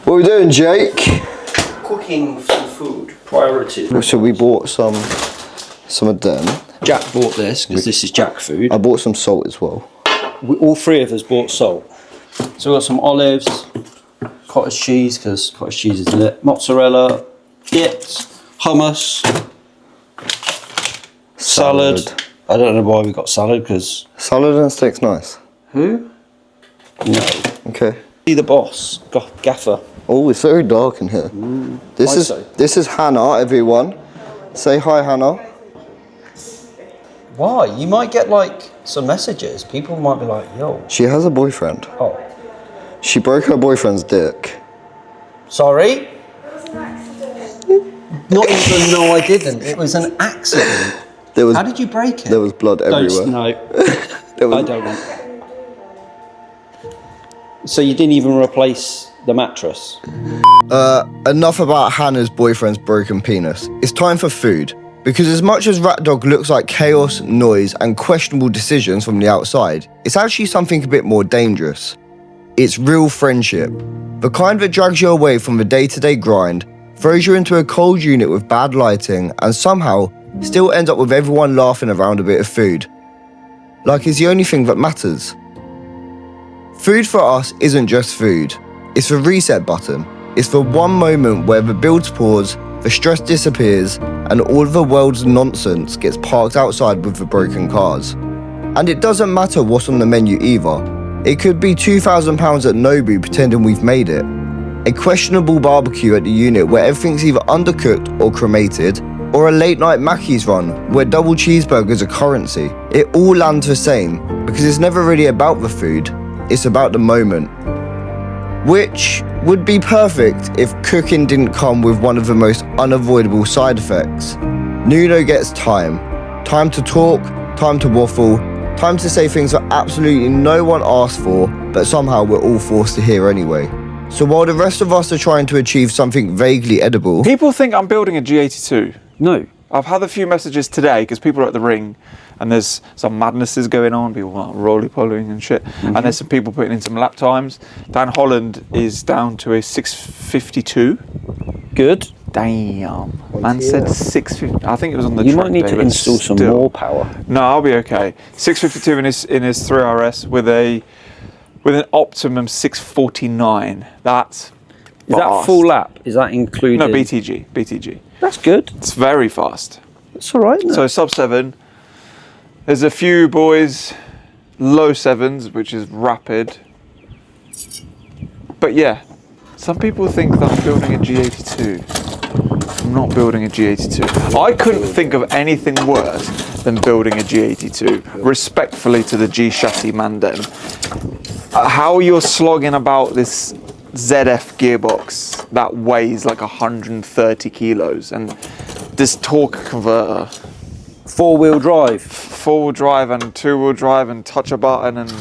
What are we doing, Jake? Cooking some food. Priority. So we bought some of them. Jack bought this because this is Jack food. I bought some salt as well. All three of us bought salt. So we've got some olives, cottage cheese because cottage cheese is lit, mozzarella, dips, hummus, salad. I don't know why we got salad because... Salad and steak's nice. Who? No. Okay. See the boss, Gaffer. Oh, it's very dark in here. This is Hannah, everyone. Say hi, Hannah. Why? You might get like some messages. People might be like, yo. She has a boyfriend. Oh. She broke her boyfriend's dick. Sorry? Not even, no I didn't. It was an accident. How did you break it? There was blood everywhere. No. I don't want. So you didn't even replace the mattress? Enough about Hannah's boyfriend's broken penis. It's time for food. Because as much as Rat Dog looks like chaos, noise, and questionable decisions from the outside, it's actually something a bit more dangerous. It's real friendship. The kind that drags you away from the day-to-day grind, throws you into a cold unit with bad lighting, and somehow still ends up with everyone laughing around a bit of food. Like it's the only thing that matters. Food for us isn't just food. It's the reset button. It's the one moment where the builds pause, the stress disappears, and all of the world's nonsense gets parked outside with the broken cars. And it doesn't matter what's on the menu either. It could be £2,000 at Nobu pretending we've made it. A questionable barbecue at the unit where everything's either undercooked or cremated, or a late night Mackey's run where double cheeseburgers are currency. It all lands the same, because it's never really about the food, it's about the moment. Which would be perfect if cooking didn't come with one of the most unavoidable side effects. Nuno gets time. Time to talk, time to waffle, time to say things that absolutely no one asked for, but somehow we're all forced to hear anyway. So while the rest of us are trying to achieve something vaguely edible... People think I'm building a G82. No. I've had a few messages today because people are at the ring and there's some madnesses going on, people are roly-polying and shit, and there's some people putting in some lap times. Dan Holland is down to a 6:52. Good. Damn. Man said 6:50. I think it was on the You track might need day, to but install some still. more power. No, I'll be okay. 6:52 in his 3RS with an optimum 6:49. That's Is that full lap? Is that included? No, BTG. That's good. It's very fast. That's all right, isn't it? So sub 7. There's a few boys, low 7s, which is rapid. But yeah, some people think that I'm building a G82. I'm not building a G82. I couldn't think of anything worse than building a G82. Respectfully to the G chassis man then. How you're slogging about this ZF gearbox that weighs like 130 kilos and this torque converter. Four-wheel drive. Four-wheel drive and two-wheel drive and touch a button and...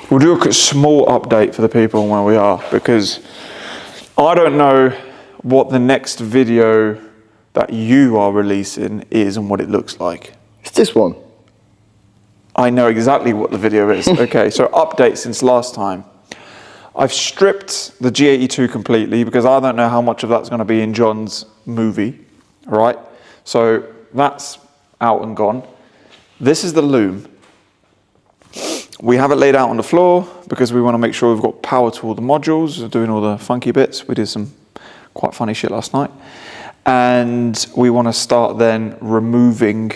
We'll do a small update for the people on where we are because I don't know what the next video that you are releasing is and what it looks like. It's this one. I know exactly what the video is. Okay, so update since last time. I've stripped the G82 completely because I don't know how much of that's going to be in John's movie, all right? So that's out and gone. This is the loom. We have it laid out on the floor because we want to make sure we've got power to all the modules, doing all the funky bits. We did some quite funny shit last night. And we want to start then removing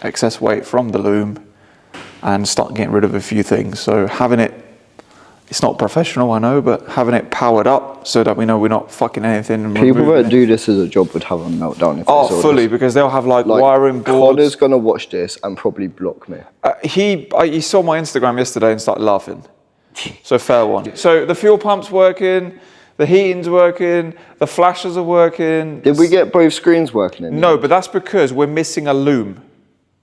excess weight from the loom and start getting rid of a few things. So having it, it's not professional, I know, but having it powered up so that we know we're not fucking anything. And People that do this as a job would have a meltdown if they saw fully, this. because they'll have like wiring boards. Connor's gonna watch this and probably block me. He saw my Instagram yesterday and started laughing. So fair one. So the fuel pump's working, the heating's working, the flashers are working. Did we get both screens working in No, but that's because we're missing a loom.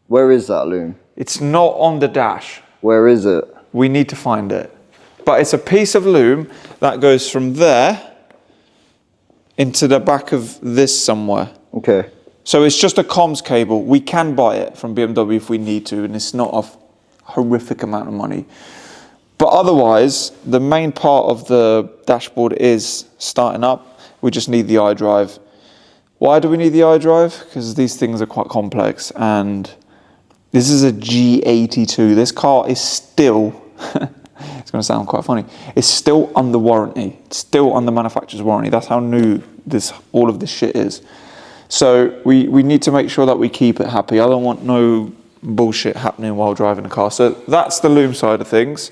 Where is that loom? It's not on the dash. Where is it? We need to find it. But it's a piece of loom that goes from there into the back of this somewhere. Okay. So it's just a comms cable. We can buy it from BMW if we need to, and it's not a horrific amount of money. But otherwise, the main part of the dashboard is starting up. We just need the iDrive. Why do we need the iDrive? Because these things are quite complex, and this is a G82. This car is still, it's going to sound quite funny, it's still under warranty. It's still under manufacturer's warranty. That's how new all of this shit is. So we need to make sure that we keep it happy. I don't want no bullshit happening while driving the car. So that's the loom side of things.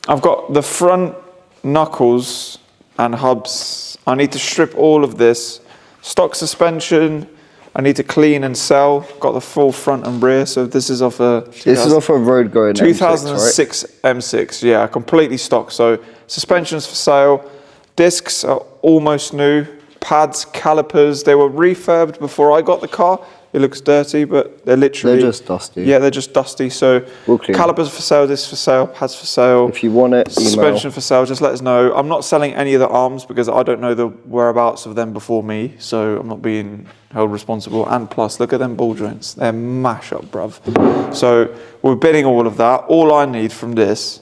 I've got the front knuckles and hubs. I need to strip all of this. Stock suspension, I need to clean and sell. Got the full front and rear. So this is off a... This is off a road going 2006 M6, right? M6, yeah, completely stock. So suspensions for sale. Discs are almost new. Pads, calipers, they were refurbed before I got the car. It looks dirty, but they're literally... They're just dusty. Yeah, they're just dusty. So We'll clean. calipers for sale, discs for sale, pads for sale. If you want it, email. Suspension for sale, just let us know. I'm not selling any of the arms because I don't know the whereabouts of them before me, so I'm not being held responsible. And plus, look at them ball joints. They're mash up, bruv. So we're bidding all of that. All I need from this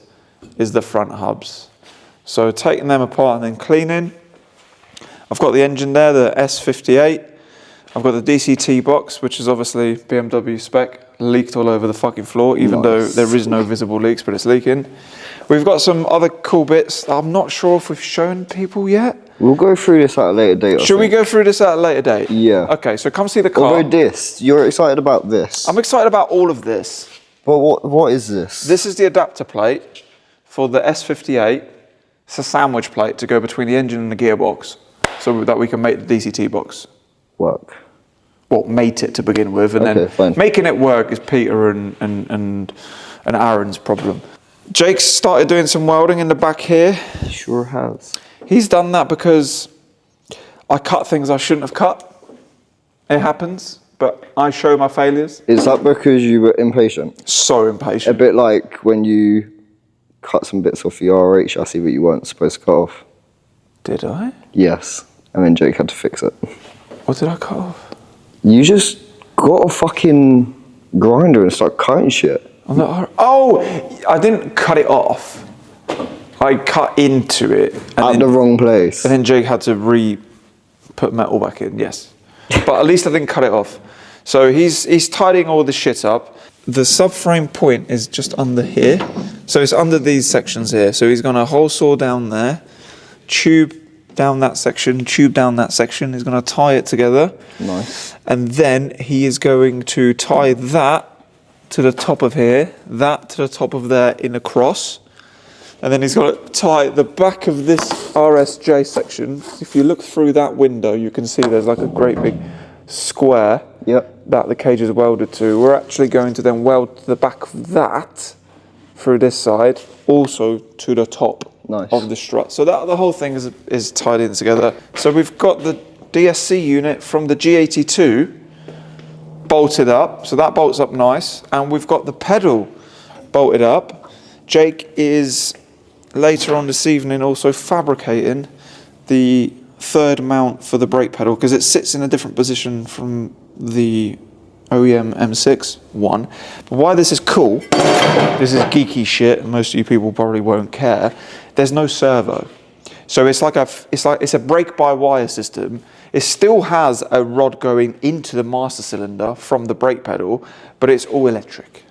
is the front hubs. So taking them apart and then cleaning. I've got the engine there, the S58. I've got the DCT box, which is obviously BMW spec, leaked all over the fucking floor, even though there is no visible leaks, but it's leaking. We've got some other cool bits. I'm not sure if we've shown people yet. We'll go through this at a later date. Should we go through this at a later date? Yeah. Okay, so come see the car. Although this, you're excited about this. I'm excited about all of this. But what is this? This is the adapter plate for the S58. It's a sandwich plate to go between the engine and the gearbox, so that we can make the DCT box work. Well, mate it to begin with, and then fine. making it work is Peter and Aaron's problem. Jake's started doing some welding in the back here. He sure has. He's done that because I cut things I shouldn't have cut. It happens, but I show my failures. Is that because you were impatient? So A impatient. bit like when you cut some bits off your RH chassis that you weren't supposed to cut off. Did I? Yes. And then Jake had to fix it. What did I cut off? You just got a fucking grinder and start cutting shit. Oh, I didn't cut it off. I cut into it. At the wrong place. And then Jake had to put metal back in, yes. But at least I didn't cut it off. So he's tidying all the shit up. The subframe point is just under here. So it's under these sections here. So he's going to hole saw down there, tube down that section, tube down that section. He's going to tie it together. Nice. And then he is going to tie that to the top of here, that to the top of there in a cross. And then he's got to tie the back of this RSJ section. If you look through that window, you can see there's like a great big square that the cage is welded to. We're actually going to then weld the back of that through this side, also to the top of the strut. So that the whole thing is tied in together. So we've got the DSC unit from the G82 bolted up, so that bolts up nice, and we've got the pedal bolted up. Jake is later on this evening also fabricating the third mount for the brake pedal because it sits in a different position from the OEM M6 one. But why this is cool, this is geeky shit, and most of you people probably won't care. There's no servo, so it's a brake-by-wire system. It still has a rod going into the master cylinder from the brake pedal, but it's all electric.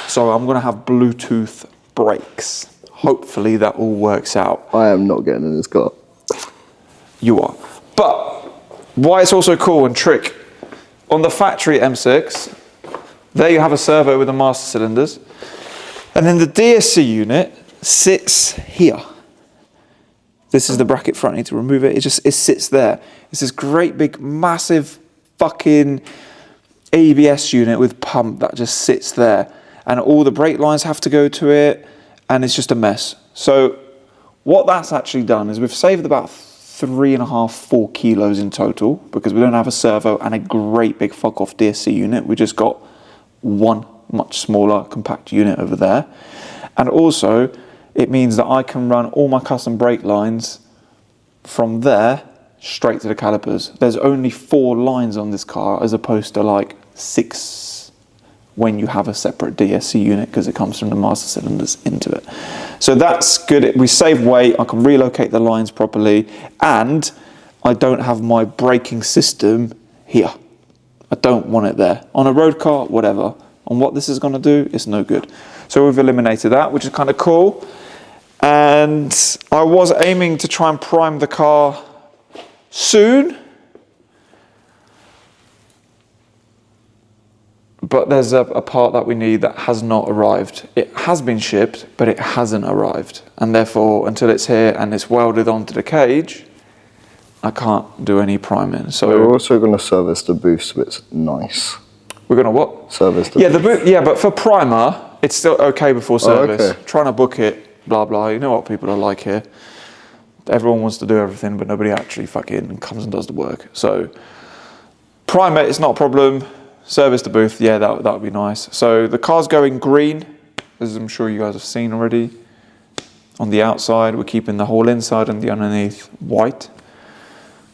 So I'm gonna have Bluetooth brakes. Hopefully that all works out. I am not getting in this car. You are. But why it's also cool and trick, on the factory M6, there you have a servo with the master cylinders, and then the DSC unit sits here. This is the bracket front. I need to remove it. It sits there. It's this great big massive fucking ABS unit with pump that just sits there, and all the brake lines have to go to it, and it's just a mess. So what that's actually done is we've saved about 3.5, 4 kilos in total because we don't have a servo and a great big fuck off DSC unit. We just got one much smaller compact unit over there. And also it means that I can run all my custom brake lines from there straight to the calipers. There's only 4 lines on this car as opposed to like 6 when you have a separate DSC unit because it comes from the master cylinders into it. So that's good. We save weight, I can relocate the lines properly, and I don't have my braking system here. I don't want it there. On a road car, whatever. On what this is going to do, it's no good. So we've eliminated that, which is kind of cool. And I was aiming to try and prime the car soon. But there's a part that we need that has not arrived. It has been shipped, but it hasn't arrived. And therefore, until it's here and it's welded onto the cage, I can't do any priming. So we're also going to service the booth, so it's nice. We're going to what? Service the booth. The booth. Yeah, but for primer, it's still okay before service. Oh, okay. Trying to book it, blah, blah. You know what people are like here. Everyone wants to do everything, but nobody actually fucking comes and does the work. So primer is not a problem. Service the booth, yeah, that would be nice. So the car's going green, as I'm sure you guys have seen already. On the outside, we're keeping the whole inside and the underneath white,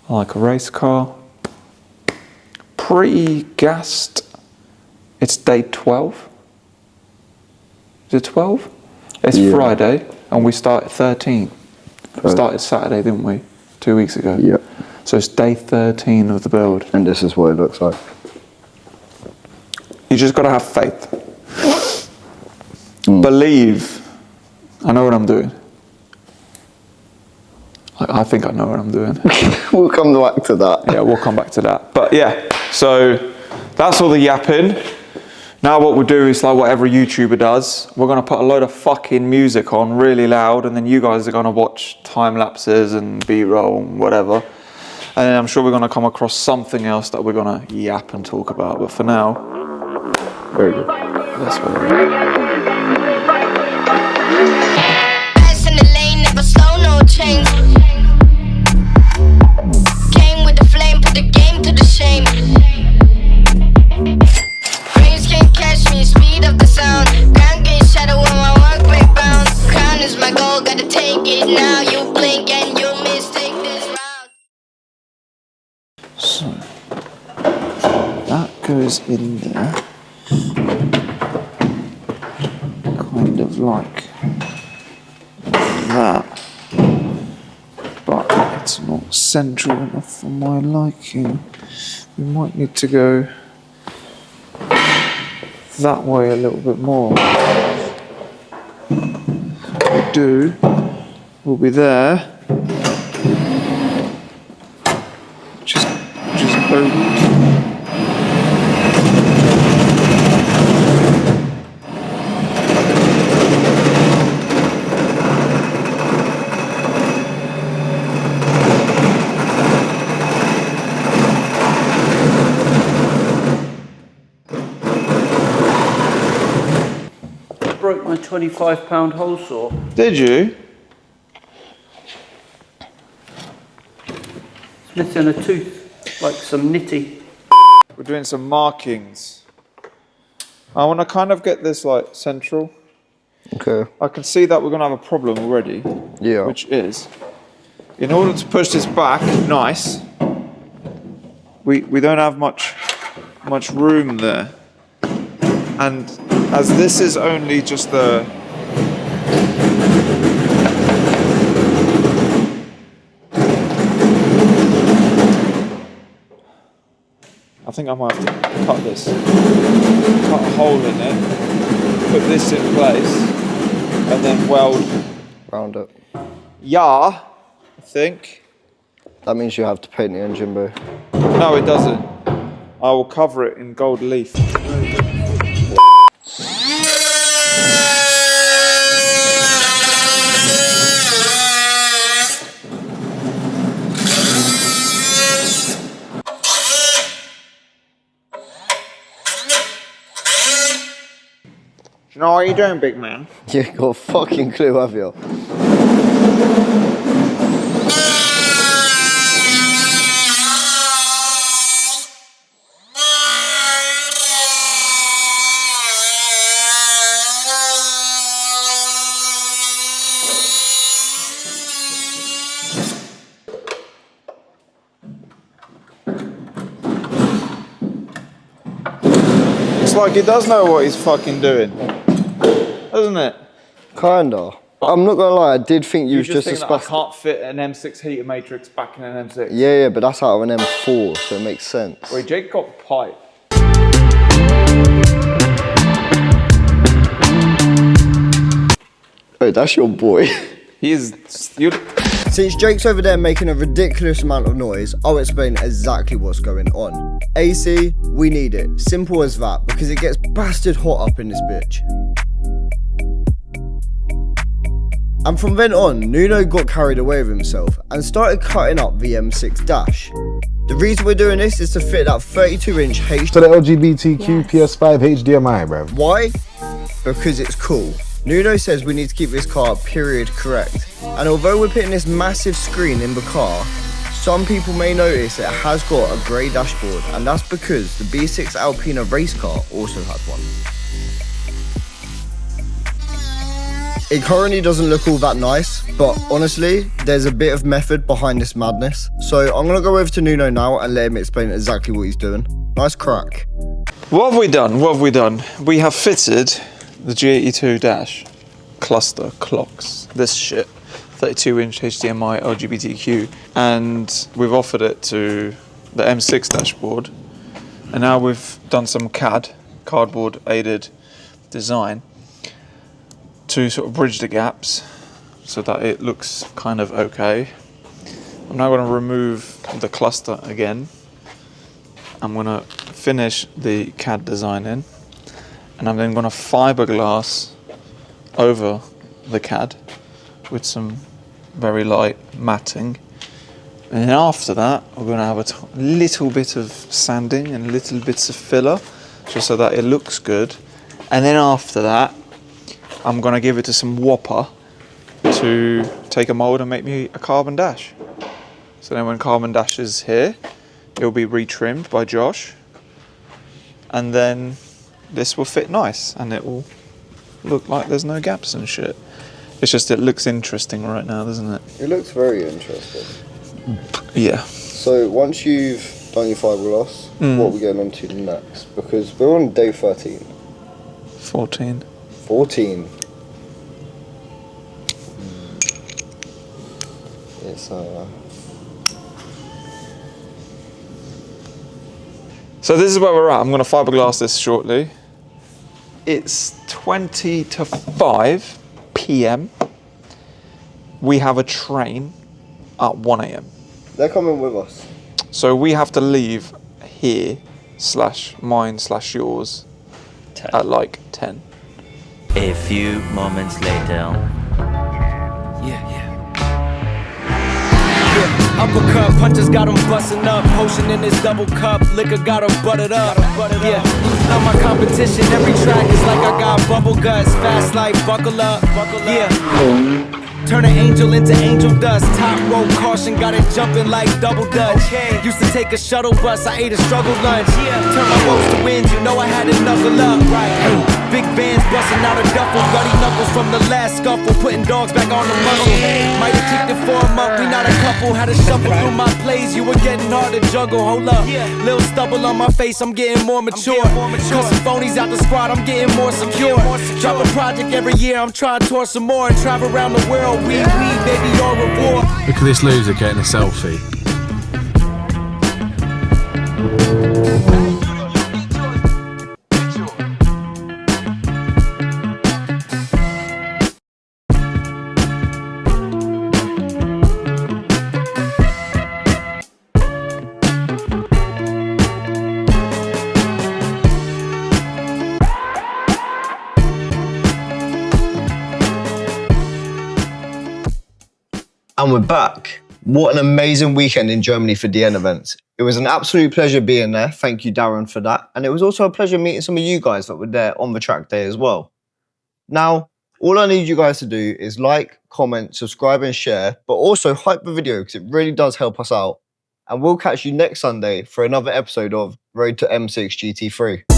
like a race car. Pre-gassed, it's day 12. Is it 12? It's Friday, and we started 13. We started Saturday, didn't we? 2 weeks ago. Yep. So it's day 13 of the build. And this is what it looks like. You just got to have faith. Believe. I know what I'm doing. I think I know what I'm doing. We'll come back to that. Yeah, we'll come back to that. But yeah, so that's all the yapping. Now what we'll do is like what every YouTuber does. We're going to put a load of fucking music on really loud, and then you guys are going to watch time lapses and B-roll and whatever. And then I'm sure we're going to come across something else that we're going to yap and talk about. But for now, very good. That's what Fast in the lane, never slow, no change. Came with the flame, put the game to the shame. Dreams can't catch me, speed of the sound. Ground gain shadow when my work break bounds. Crown is my goal, gotta take it now. You blink and you miss, take this round. So that goes in there. Kind of like that, but it's not central enough for my liking. We might need to go that way a little bit more. If we do, we'll be there. Just go. Broke my 25-pound hole saw. Did you? It's missing a tooth, like some nitty. We're doing some markings. I want to kind of get this like central. Okay. I can see that we're going to have a problem already. Yeah. Which is, in order to push this back nice, we don't have much room there. And as this is only just the I think I might have to cut this. Cut a hole in it, put this in place, and then weld Round it. yeah, I think. That means you have to paint the engine bay. No, it doesn't. I will cover it in gold leaf. Do you know what you're doing, big man? You ain't got a fucking clue, have you? looks like he does know what he's fucking doing, doesn't it? Kinda. I'm not gonna lie, I did think you was just think a that I spastic. can't fit an M6 heater matrix back in an M6. Yeah, but that's out of an M4, so it makes sense. Wait, Jake got pipe. Oh, that's your boy. He is. Since Jake's over there making a ridiculous amount of noise, I'll explain exactly what's going on. AC, we need it. Simple as that, because it gets bastard hot up in this bitch. And from then on, Nuno got carried away with himself and started cutting up the M6 dash. The reason we're doing this is to fit that 32-inch To the LGBTQ PS5 HDMI, bro. Why? Because it's cool. Nuno says we need to keep this car period correct. And although we're putting this massive screen in the car, some people may notice it has got a grey dashboard, and that's because the B6 Alpina Racecar also has one. It currently doesn't look all that nice, but honestly, there's a bit of method behind this madness. So I'm gonna go over to Nuno now and let him explain exactly what he's doing. Nice crack. What have we done? What have we done? We have fitted the G82 dash cluster clocks. This shit. 32-inch HDMI LGBTQ. And we've offered it to the M6 dashboard. And now we've done some CAD, cardboard aided design, to sort of bridge the gaps so that it looks kind of okay. I'm now going to remove the cluster again. I'm going to finish the CAD design in, and I'm then going to fiberglass over the CAD with some very light matting. And then after that, we're going to have a little bit of sanding and little bits of filler just so that it looks good. And then after that, I'm going to give it to some whopper to take a mold and make me a carbon dash. So then when carbon dash is here, it will be retrimmed by Josh. And then this will fit nice and it will look like there's no gaps and shit. It's just, it looks interesting right now, doesn't it? It looks very interesting. Yeah. So once you've done your fiberglass, what are we getting on to next? Because we're on day 13. 14. 14. It's So this is where we're at. I'm going to fiberglass this shortly. It's 20 to 5 p.m. We have a train at 1 a.m. They're coming with us. So we have to leave here / mine / yours 10. at like 10. A few moments later. Uppercut punches got him busting up. Potion in his double cup. Liquor got him buttered up. Yeah, not my competition. Every track is like I got bubble guts. Fast life, buckle up. Yeah. Turn an angel into angel dust. Top rope caution, got it jumping like double dutch. Used to take a shuttle bus, I ate a struggle lunch. Turn my woes to wins, you know I had to knuckle up. Big bands busting out a duffel. Bloody knuckles from the last scuffle. Putting dogs back on the muscle. Might have kicked it for a month, we not a couple. Had to shuffle through my plays, you were getting hard to juggle. Hold up, little stubble on my face, I'm getting more mature. Cut some phonies out the squad, I'm getting more secure. Drop a project every year, I'm trying to tour some more and travel around the world. We, baby, au revoir. Look at this loser getting a selfie. And we're back. What an amazing weekend in Germany for DN events. It was an absolute pleasure being there. Thank you, Darren, for that. And it was also a pleasure meeting some of you guys that were there on the track day as well. Now, all I need you guys to do is like, comment, subscribe and share, but also hype the video because it really does help us out. And we'll catch you next Sunday for another episode of Road to M6 GT3.